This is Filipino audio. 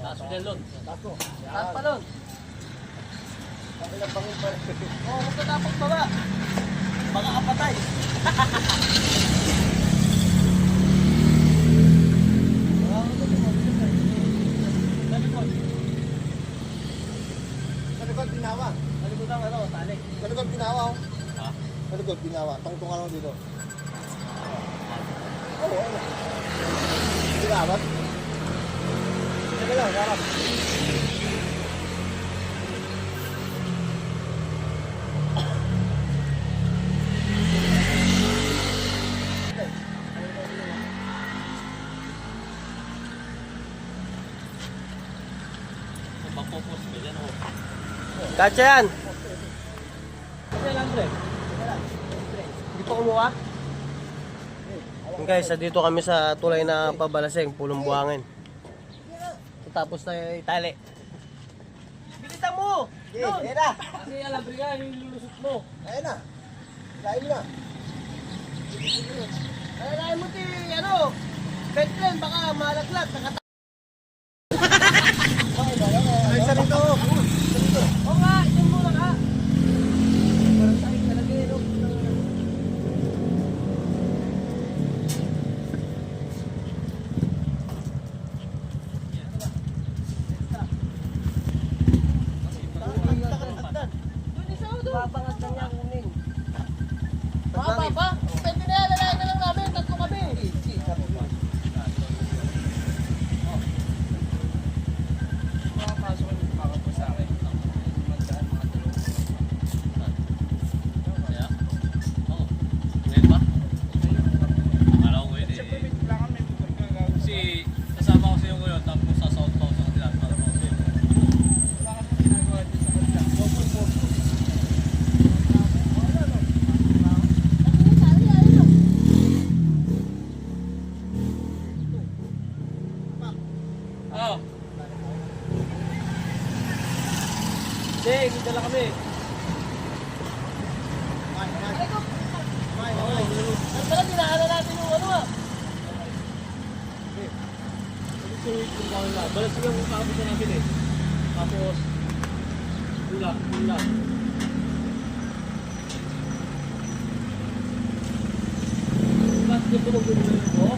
Taas mo dyan, Lon. Taas mo. Taas pa, Lon. Pakilang bangin pa rin. Oo, huwag ka dapat baba. Baka kapatay. Sa likod, binawa. Nalikod ang ano, tali. Sa likod, binawa. Oh. Ha? Sa likod, binawa. Tungtungan mo dito. Oo, ano? Binawa? Sige lang, harap. Magpupos ka dyan, oh. Katsa yan! Kasi lang, Dre. Hindi pa kumuha? Guys, dito kami sa tulay na Pabalaseng, Pulong Buhangin. Tapos na yung itali. Bilitan mo! Okay, ayan na. Kasi alambre ka, yung lulusot mo. Ayan na. Kain mo na. Ay, mo ti, ano, Betlen, baka malaglag. Ay, sa rito. Oo nga, ito muna ka. Parang sakit talaga yun, no? Babangat na niya kuning. Baba ba? Pwede na yan, lalayan na lang namin. Tatlo kami. Makapasok yung makapos sa akin. Magdaan mga tulong. Kaya? Oo. Ngayon ba? Akala ko ngayon eh. Kasi kasama ko sa'yo ngayon tapos sa South Town sa kanila. Para ko sa'yo. Wala ka nang ginagawa dyan sa kanila. Oo. Sige, dala kami. Tara, dinahanan natin yung ano ah. Balas ko yung kakabot natin eh. Tapos, hula. Bakit ito mag-ulo ko?